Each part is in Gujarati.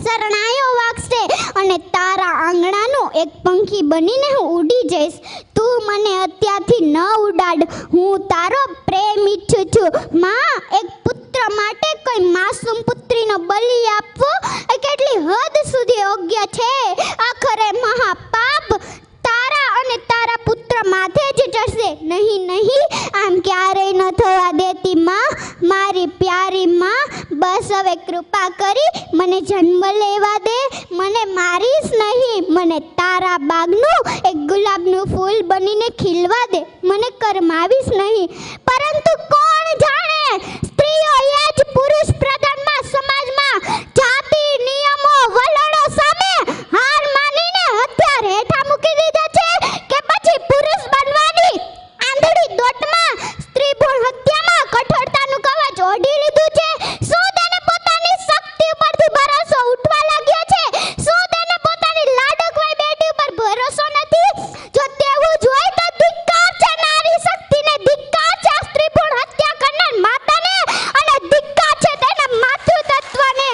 શરણાયો વાગશે અને તારા આંગણાનું એક પંખી બનીને હું ઉડી જઈશ. તું મને અત્યારથી ન ઉડાડ. હું તારો પ્રેમ ઈચ્છું છું. માં, એક પુત્ર માટે કોઈ માસૂમ પુત્રીનો બલિ આપવો એ કેટલી હદ સુધી યોગ્ય છે. આખરે મહાપાપ તારા અને તારા પુત્ર માથે જ ચડશે. નહીં નહીં, આમ ક્યારેય ન થવા દેતી માં, મારી પ્યારી માં. બસ હવે કૃપા કરી મને જન્મ લેવા દે. મને મારીશ નહીં, મને તારા બાગનું એક ગુલાબનું ફૂલ બનીને ખીલવા દે. મને કરમાવીશ નહીં. પરંતુ કોણ જાણે, સ્ત્રીઓ એ જ પુરુષ પ્રધાનમાં સમાજમાં જાતિ નિયમો વલણો સામે હાર માનીને હથિયાર હેઠા મૂકી દીધા છે કે પછી પુરુષ બનવાની આંધળી દોટમાં સ્ત્રી ભ્રૂણ હત્યામાં કઠોરતાનું કવચ ઓઢી લીધું છે. શું તેને પોતાની શક્તિ ઉપરથી ભરોસો ઉઠવા લાગ્યો છે? શું તેને પોતાની લાડકવાઈ બેટી ઉપર ભરોસો નથી? જો તેવું જ હોય તો ધિક્કાર છે નારી શક્તિને, ધિક્કાર છે સ્ત્રી ભ્રૂણ હત્યા કરનાર માતાને, અને ધિક્કાર છે તેના માતૃતત્વને.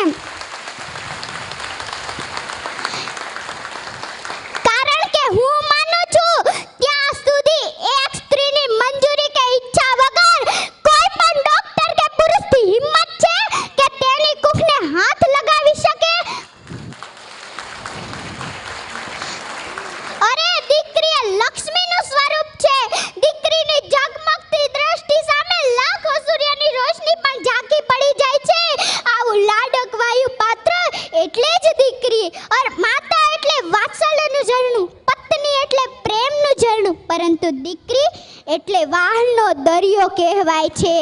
કારણ કે હું માનું છું ત્યાં સુધી એક સ્ત્રીની મંજૂરી કે ઈચ્છા વગર કોઈ પણ ડોક્ટર કે પુરુષની હિંમત છે કે તેની કુખને હાથ લગાવી શકે? અરે, દીકરી એ લક્ષ્મીનું સ્વરૂપ છે. દીકરીની ઝગમગતી દ્રષ્ટિ સામે લાખો સૂર્યની રોશની પણ ઝાંકી પડી જાય છે. આવું લાડકવાયું પાત્ર એટલે જ દીકરી. और માતા એટલે વાત્સલ્યનું ઝરણું, પત્ની એટલે પ્રેમનું ઝરણું, પરંતુ દીકરી એટલે વાહનો દરિયો કહેવાય છે.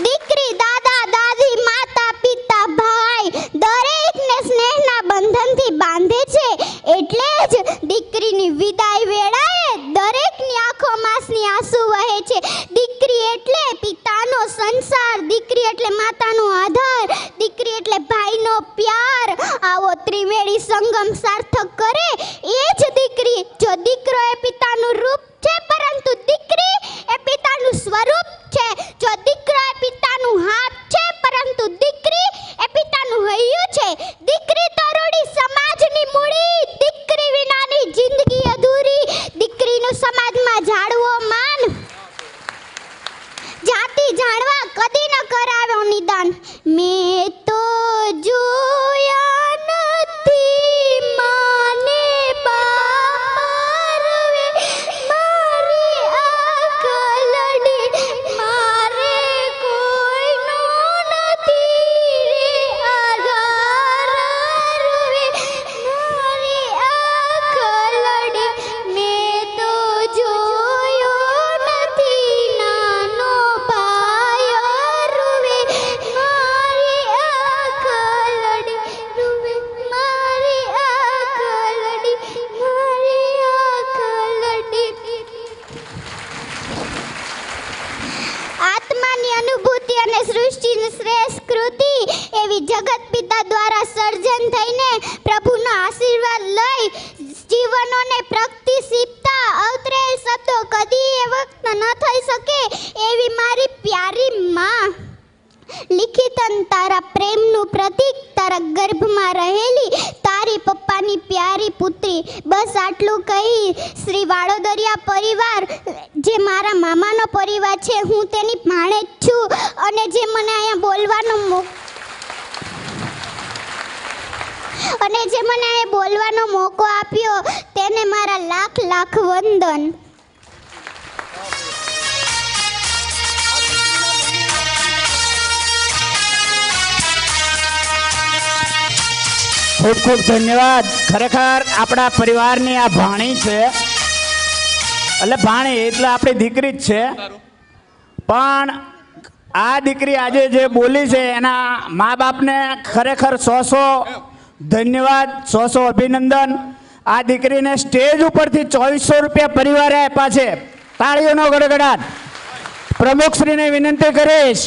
દીકરી દાદા દાદી માતા પિતા ભાઈ દરેકને સ્નેહના બંધનથી બાંધે છે. એટલે જ દીકરીની વિદાય વેળાએ દરેકની આંખોમાંસની આંસુ વહે છે. દીકરી એટલે પિતાનો સંસાર, દીકરી એટલે માતાનો આધાર, દીકરી એટલે ભાઈનો પ્યાર. આવો ત્રિવેણી સંગમ સાર્થક કરે એ જ દીકરી. જો દીકરો એ પિતાનું રૂપ છે, પરંતુ દીકરી એ પિતાનું સ્વરૂપ છે. જો દીકરો એ પિતાનું હાથ છે, પરંતુ દીકરી એ પિતાનું હૈયું છે. દીકરી તો રૂડી સમાજની મૂડી, દીકરી વિનાની જિંદગી અધૂરી. દીકરીનું સમાજમાં જાળવો માન, જાતિ જાણવા કદી ન કરાવ્યો નિદાન. મેં તો જોયા નથી માને બારવે, મારી આકલડી મારે કોઈનો નથી રે આધાર રે. મારી આકલડી મેં તો જોયો નથી નાનો ભાઈ રૂવે. મારી આકલડી રૂવે, મારી આકલડી, મારી આકલડી. આત્માની અનુભૂતિ અને સૃષ્ટિની શ્રેષ્ઠ કૃતિ એવી જગત પિતા દ્વારા સર્જન થઈને પ્રભુનો આશીર્વાદ લઈ જીવનોને પ્રગતિશીલતા અવતરેલ શબ્દો કદી એ વખત ન થઈ શકે એવી મારી પ્યારી માં. લિખિતન તારા પ્રેમનું પ્રતીક, તારા ગર્ભમાં રહેલી તારી પપ્પાની પ્યારી પુત્રી. બસ આટલું કહી શ્રી વાડોદરિયા પરિવાર જે મારા મામાનો પરિવાર છે, હું તેની ભાણેજ છું. અને જે મને અહીંયા બોલવાનો મોકો આપ્યો તેને મારા લાખ લાખ વંદન. ખૂબ ખૂબ ધન્યવાદ. ખરેખર આપણા પરિવારની આ ભાણી છે, એટલે ભાણી એટલે આપણી દીકરી જ છે. પણ આ દીકરી આજે જે બોલી છે એના મા બાપને ખરેખર 100 ધન્યવાદ, 100 અભિનંદન. આ દીકરીને સ્ટેજ ઉપરથી 2400 રૂપિયા પરિવારે આપ્યા છે. તાળીઓનો ગડગડાટ. પ્રમુખશ્રીને વિનંતી કરીશ